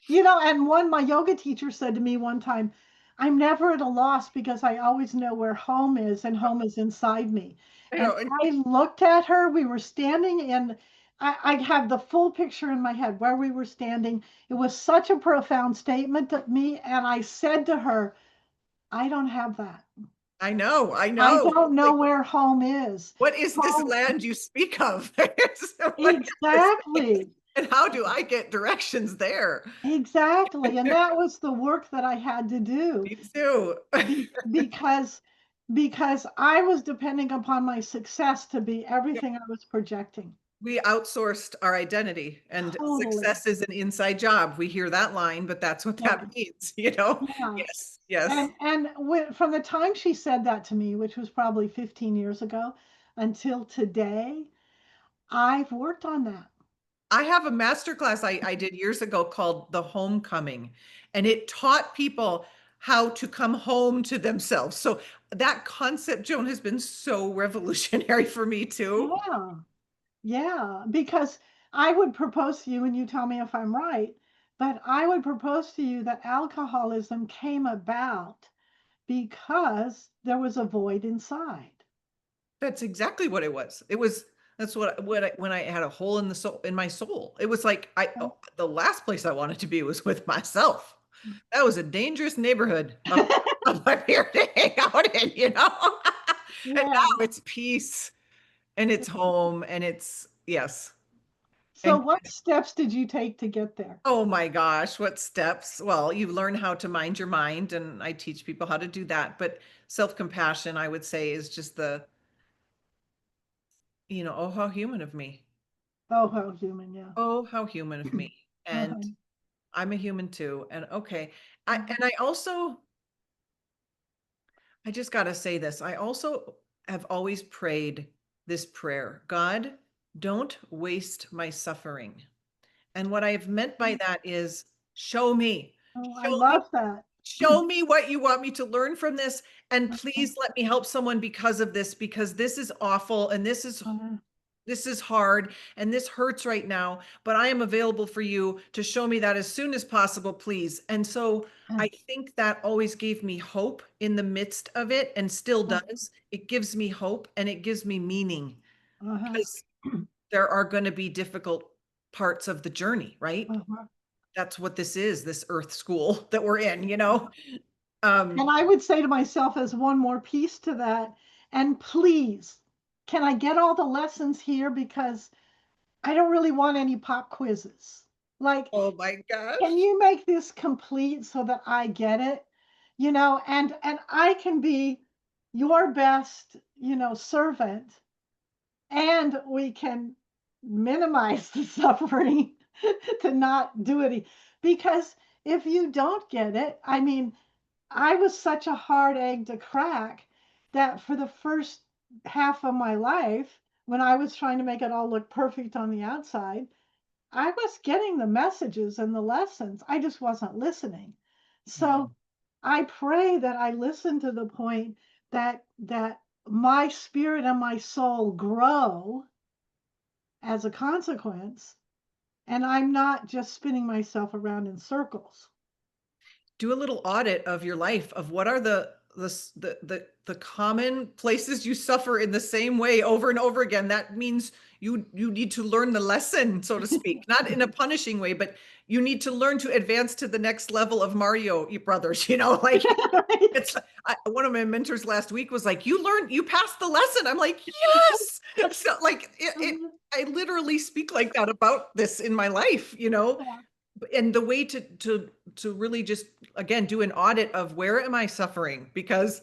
And my yoga teacher said to me one time, I'm never at a loss because I always know where home is, and home is inside me.
you
And
know, and
I looked at her, we were standing, and I have the full picture in my head where we were standing. It was such a profound statement to me. And I said to her, I don't have that.
I
I
know.
don't know
Like,
where home is.
what is this
Home,
land you speak of? What is this place?
exactly.
And how do I get directions there?
Exactly. And that was the work that I had to do
Me too.
because I was depending upon my success to be everything I was projecting.
We outsourced our identity, and
Totally.
success is an inside job. We hear that line, but that's what that
Yeah.
means, you know?
Yeah.
Yes, yes.
From the time she said that to me, which was probably 15 years ago, until today, I've worked on that.
I have a master class I did years ago called The Homecoming, and it taught people how to come home to themselves. So that concept, Joan, has been so revolutionary for me too.
Yeah. Yeah, because I would propose to you, and you tell me if I'm right, but I would propose to you that alcoholism came about because there was a void inside.
That's exactly what it was. It was that's what I, when I had a hole in the soul in my soul. It was like the last place I wanted to be was with myself. That was a dangerous neighborhood up here to hang out in, you know. And
Yeah.
now it's peace and it's home and it's yes.
So
And
what steps did you take to get there?
oh my gosh, what steps? Well, you learn how to mind your mind, and I teach people how to do that. But self-compassion, I would say, is just oh, how human of me.
Oh, how human, yeah.
Oh, how human of me. And
Uh-huh.
I'm a human too. And okay. I also, I just got to say this. I also have always prayed this prayer: God, don't waste my suffering. And what I've meant by that is show me,
Oh, I
show me,
love that.
show me what you want me to learn from this. And
Uh-huh.
please let me help someone because of this, because this is awful and
Uh-huh.
this is hard and this hurts right now, but I am available for you to show me that as soon as possible, please. And so I think that always gave me hope in the midst of it and still does. It gives me hope and it gives me meaning
Uh-huh.
because there are going to be difficult parts of the journey, right?
Uh-huh.
That's what this is, this earth school that we're in, you know? Um,
And I would say to myself as one more piece to that, and please, can I get all the lessons here? Because I don't really want any pop quizzes. Like,
oh my
can
gosh.
you make this complete so that I get it? And I can be your best, servant, and we can minimize the suffering to not do it. Because if you don't get it, I mean, I was such a hard egg to crack that for the first half of my life, when I was trying to make it all look perfect on the outside, I was getting the messages and the lessons. I just wasn't listening.
Yeah.
So I pray that I listen to the point that my spirit and my soul grow as a consequence, and I'm not just spinning myself around in circles.
Do a little audit of your life of what are the common places you suffer in the same way over and over again. That means you need to learn the lesson, so to speak, not in a punishing way, but you need to learn to advance to the next level of Mario Brothers, like
Right?
it's one of my mentors last week was like, you passed the lesson. I'm like, yes. So like I literally speak like that about this in my life, and the way to really just again do an audit of where am I suffering, because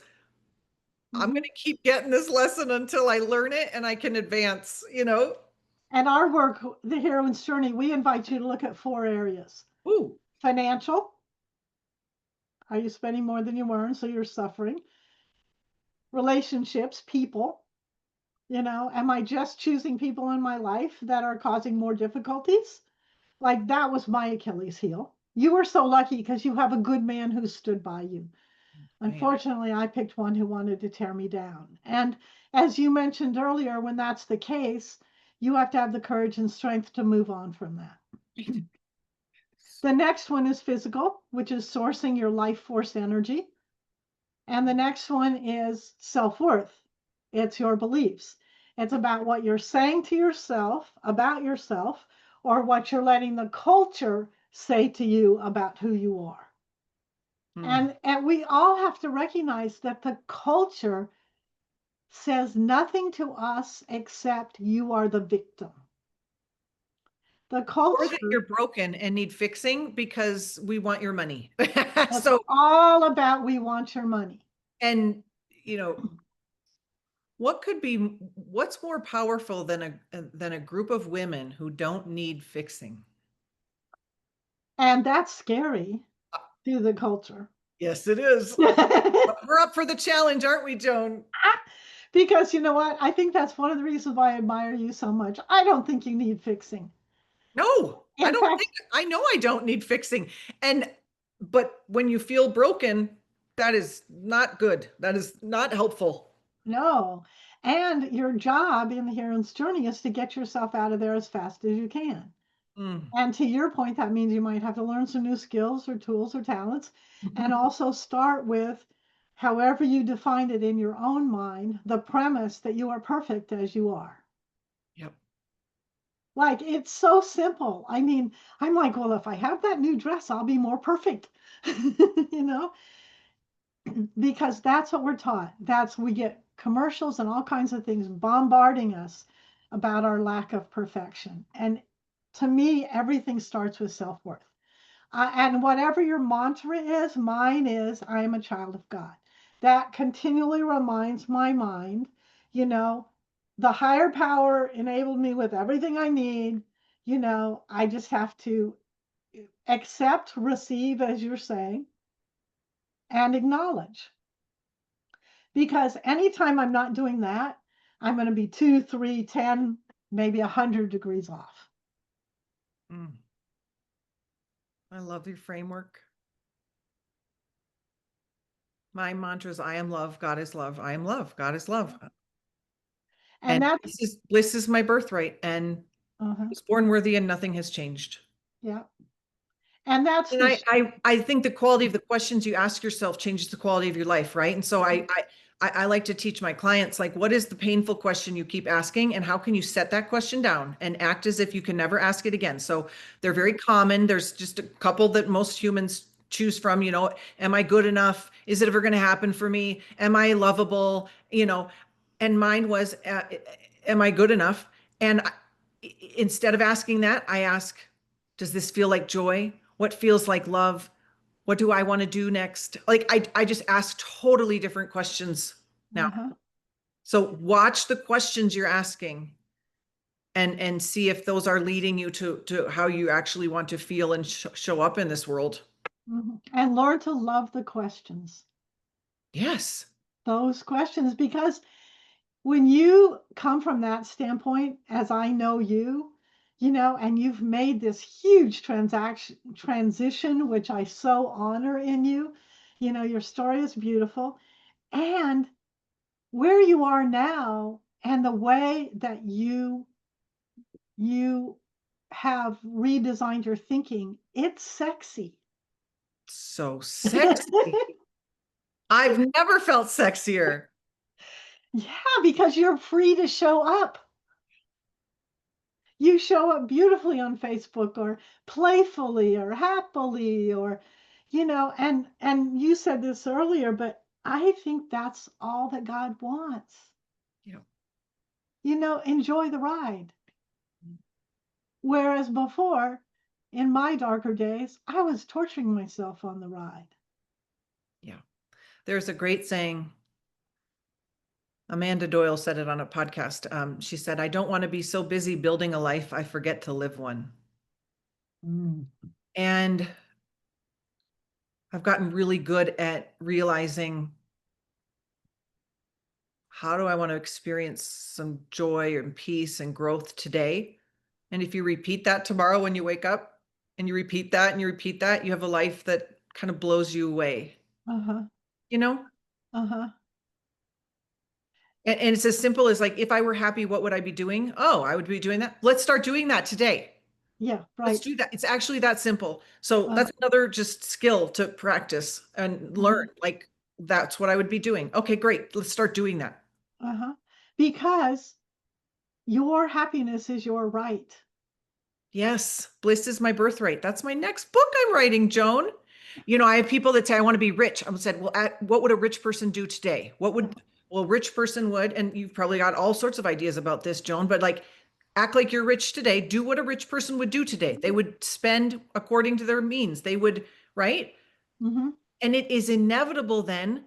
I'm going
Mhm.
to keep getting this lesson until I learn it and I can advance.
And our work, the Heroine's Journey, we invite you to look at 4 areas:
Ooh,
financial, are you spending more than you earn, so you're suffering? Relationships, people, Am I just choosing people in my life that are causing more difficulties? Like that was my Achilles heel. You were so lucky because you have a good man who stood by you.
Man.
Unfortunately, I picked one who wanted to tear me down. And as you mentioned earlier, when that's the case, you have to have the courage and strength to move on from that. The next one is physical, which is sourcing your life force energy. And the next one is self worth. It's your beliefs. It's about what you're saying to yourself about yourself or what you're letting the culture say to you about who you are.
Mm.
And we all have to recognize that the culture says nothing to us except you are the victim. The
Or that
culture
you're broken and need fixing because we want your money.
is
So,
all about we want your money.
and you know, what's more powerful than a group of women who don't need fixing?
And that's scary to the culture.
Yes, it is. We're up for the challenge, aren't we, Joan?
Because you know what? I think that's one of the reasons why I admire you so much. I don't think you need fixing.
No, I
In
don't
fact,
think I know I don't need fixing. And but when you feel broken, that is not good. That is not helpful.
no. And your job in the heroine's journey is to get yourself out of there as fast as you can.
Mm.
And to your point, that means you might have to learn some new skills or tools or talents, and also start with, however you define it in your own mind, the premise that you are perfect as you are.
Yep.
Like it's so simple. I mean, I'm like, well, if I have that new dress, I'll be more perfect, you know, because that's what we're taught. That's we get commercials and all kinds of things bombarding us about our lack of perfection. And to me, everything starts with self worth. And whatever your mantra is, mine is, I am a child of God. That continually reminds my mind, you know, the higher power enabled me with everything I need. I just have to accept, receive, as you're saying, and acknowledge. Because anytime I'm not doing that, I'm going to be 2, 3, 10, maybe 100 degrees off.
Mm. I love your framework. My mantra is I am love, God is love. I am love, God is love.
And
And
that's,
bliss is my birthright and I
uh-huh,
was born worthy and nothing has changed.
yeah. And that's
And
the,
I think the quality of the questions you ask yourself changes the quality of your life, right? And so I like to teach my clients, like, what is the painful question you keep asking, and how can you set that question down and act as if you can never ask it again? So they're very common. There's just a couple that most humans choose from. Am I good enough? Is it ever going to happen for me? Am I lovable? And mine was, am I good enough? And instead of asking that, I ask, does this feel like joy? What feels like love? What do I want to do next? Like I just ask totally different questions now.
uh-huh.
So watch the questions you're asking and see if those are leading you to how you actually want to feel and show up in this world.
And learn to love the questions,
Yes.
those questions, because when you come from that standpoint, as I know you, and you've made this huge transition, which I so honor in you. Your story is beautiful. And where you are now and the way that you have redesigned your thinking, it's sexy.
So sexy. I've never felt sexier.
Yeah, because you're free to show up. You show up beautifully on Facebook or playfully or happily or and you said this earlier, but I think that's all that God wants.
Yeah.
Enjoy the ride. Whereas before, in my darker days, I was torturing myself on the ride.
Yeah. There's a great saying. Amanda Doyle said it on a podcast. She said, I don't want to be so busy building a life, I forget to live one.
Mm.
And I've gotten really good at realizing how do I want to experience some joy and peace and growth today? And if you repeat that tomorrow when you wake up and you repeat that and you repeat that, you have a life that kind of blows you away,
Uh-huh.
you know?
Uh-huh.
And it's as simple as like, if I were happy, what would I be doing? Oh, I would be doing that. Let's start doing that today.
Yeah,
Let's
right.
do that. It's actually that simple. So
Uh,
that's another just skill to practice and learn.
uh-huh.
Like, that's what I would be doing. Okay, great. Let's start doing that.
Uh-huh. Because your happiness is your right.
Yes, bliss is my birthright. That's my next book I'm writing, Joan. You know, I have people that say, I want to be rich. I said, well, what would a rich person do today? Well, a rich person would, and you've probably got all sorts of ideas about this, Joan, but like, act like you're rich today. Do what a rich person would do today. They would spend according to their means. They would, right?
Mm-hmm.
And it is inevitable then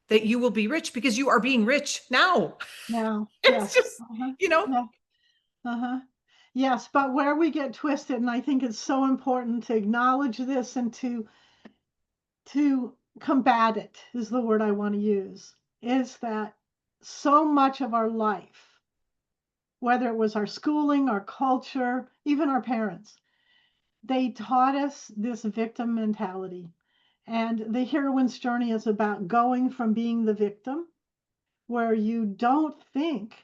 that you will be rich because you are being rich now.
Now,
It's
yes.
just,
Uh-huh.
you know,
Yeah. Uh-huh. Yes, but where we get twisted, and I think it's so important to acknowledge this and to combat it is the word I want to use, is that so much of our life, whether it was our schooling, our culture, even our parents, they taught us this victim mentality. And the heroine's journey is about going from being the victim, where you don't think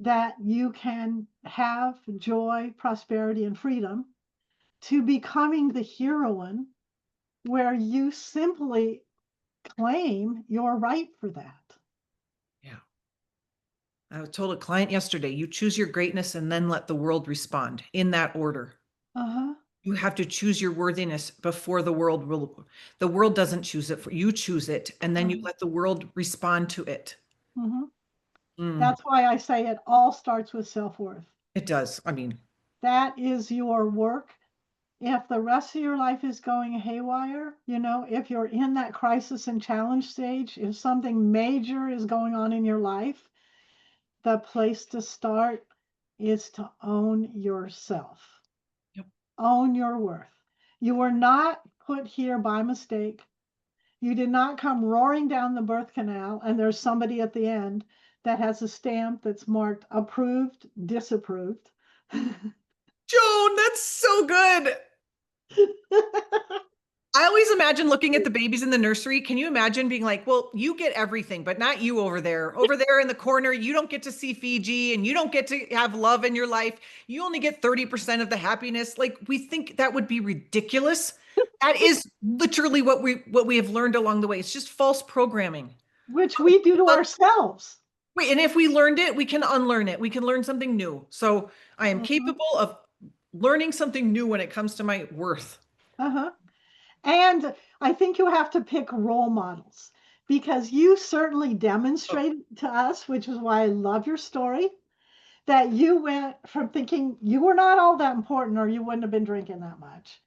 that you can have joy, prosperity, and freedom, to becoming the heroine, where you simply claim you're right for that.
yeah. I told a client yesterday, you choose your greatness and then let the world respond in that order.
Uh huh.
You have to choose your worthiness before the world will. The world doesn't choose it for you, choose it, and then you
Uh-huh.
let the world respond to it.
Hmm.
Mm,
That's why I say it all starts with self worth.
it does. I mean,
That is your work. If the rest of your life is going haywire, if you're in that crisis and challenge stage, if something major is going on in your life, the place to start is to own yourself,
yep.
own your worth. You were not put here by mistake. You did not come roaring down the birth canal and there's somebody at the end that has a stamp that's marked approved, disapproved.
Joan, that's so good. I always imagine looking at the babies in the nursery. Can you imagine being like, well, you get everything, but not you over there. Over there in the corner, you don't get to see Fiji and you don't get to have love in your life. You only get 30% of the happiness. Like, we think that would be ridiculous. That is literally what we have learned along the way. It's just false programming.
Which we do to ourselves.
Wait, and if we learned it, we can unlearn it. We can learn something new. So I am
Uh-huh.
capable of learning something new when it comes to my worth.
Uh-huh. And I think you have to pick role models because you certainly
Oh,
demonstrated to us, which is why I love your story, that you went from thinking you were not all that important or you wouldn't have been drinking that much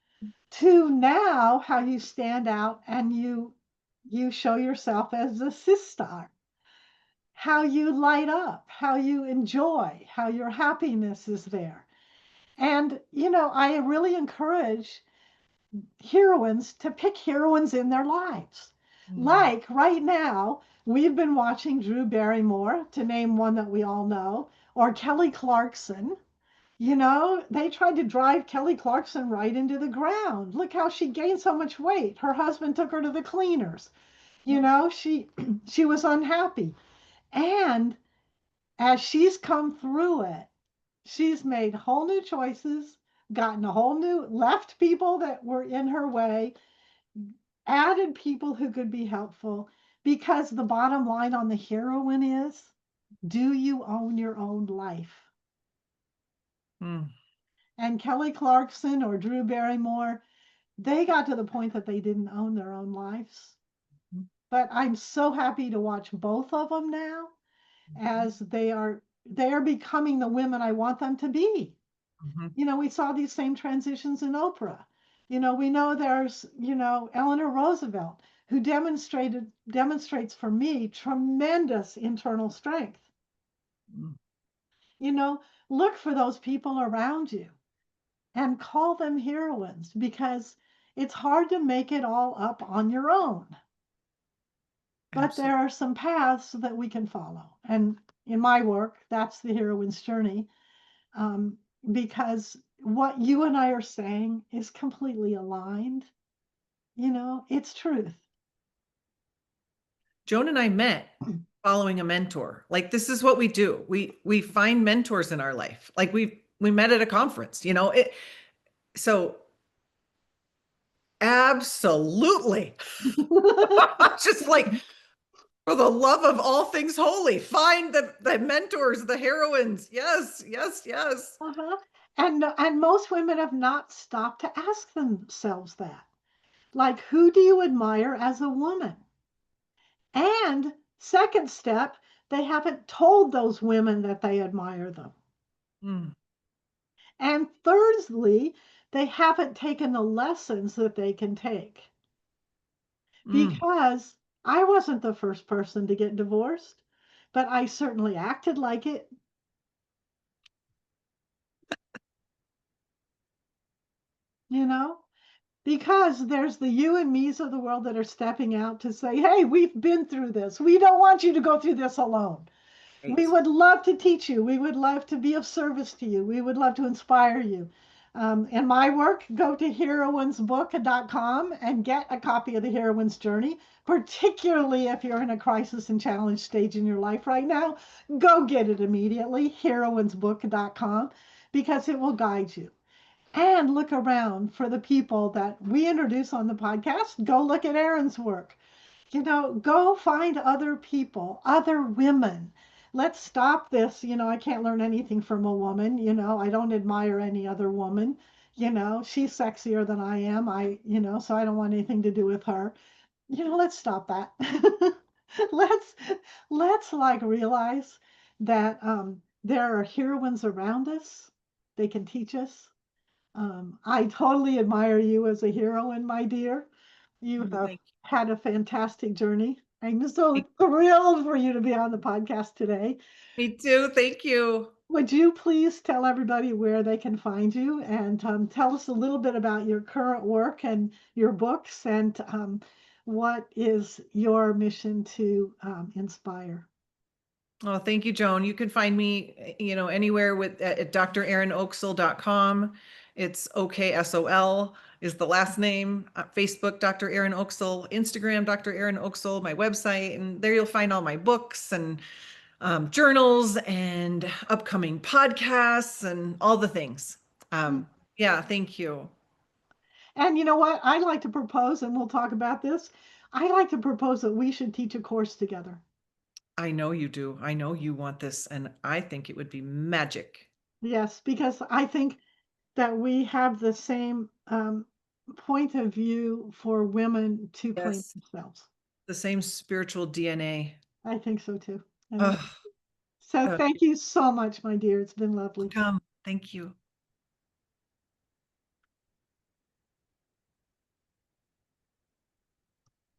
to now how you stand out and you show yourself as a sister, how you light up, how you enjoy, how your happiness is there. And I really encourage heroines to pick heroines in their lives.
mm,
Like right now, we've been watching Drew Barrymore, to name one that we all know, or Kelly Clarkson. They tried to drive Kelly Clarkson right into the ground. Look how she gained so much weight. Her husband took her to the cleaners. She she was unhappy. And as she's come through it, she's made whole new choices, gotten a whole new left people that were in her way, added people who could be helpful, because the bottom line on the heroine is, do you own your own life?
mm.
And Kelly Clarkson or Drew Barrymore, they got to the point that they didn't own their own lives. But I'm so happy to watch both of them now, as they are becoming the women I want them to be.
Mhm.
We saw these same transitions in Oprah. We know there's, Eleanor Roosevelt, who demonstrates for me tremendous internal strength.
Mm.
You know, look for those people around you and call them heroines, because it's hard to make it all up on your own. but
Absolutely.
there are some paths that we can follow. And in my work, that's the heroine's journey, um, because what you and I are saying is completely aligned. It's truth.
Joan and I met following a mentor. Like this is what we do. We find mentors in our life. Like we met at a conference, it. So absolutely. Just like for the love of all things holy, find the mentors, the heroines. Yes, yes, yes.
Uh-huh. And most women have not stopped to ask themselves that. Like, who do you admire as a woman? And second step, they haven't told those women that they admire them.
Mm,
And thirdly, they haven't taken the lessons that they can take.
mm,
Because I wasn't the first person to get divorced, but I certainly acted like it, you know? Because there's the you and me's of the world that are stepping out to say, hey, we've been through this. We don't want you to go through this alone. We
right.
would love to teach you. We would love to be of service to you. We would love to inspire you. In my work, go to heroinesbook.com and get a copy of the Heroine's Journey, particularly if you're in a crisis and challenge stage in your life right now. Go get it immediately, heroinesbook.com, because it will guide you. And look around for the people that we introduce on the podcast. Go look at Erin's work. Go find other people, other women. Let's stop this. I can't learn anything from a woman. I don't admire any other woman. She's sexier than I am. So I don't want anything to do with her. Let's stop that. let's let's like realize that there are heroines around us. They can teach us. I totally admire you as a heroine, my dear. You
Mm,
have
thank
had a fantastic journey. I'm so
you.
thrilled for you to be on the podcast today.
Me too. Thank you.
Would you please tell everybody where they can find you and tell us a little bit about your current work and your books and what is your mission to inspire?
Oh, thank you, Joan. You can find me, anywhere at drerinoksol.com. It's OKSOL is the last name. Facebook, Dr. Erin Oksol, Instagram, Dr. Erin Oksol, my website, and there you'll find all my books and journals and upcoming podcasts and all the things.
Mm.
Yeah, thank you.
And you know what? I'd like to propose, and we'll talk about this. I like to propose that we should teach a course together.
I know you do. I know you want this, and I think it would be magic.
Yes, because I think that we have the same point of view for women to claim
Yes,
themselves.
the same spiritual DNA.
I think so too. I think
Oh,
so. Thank you so much, my dear. It's been lovely.
welcome. Thank you.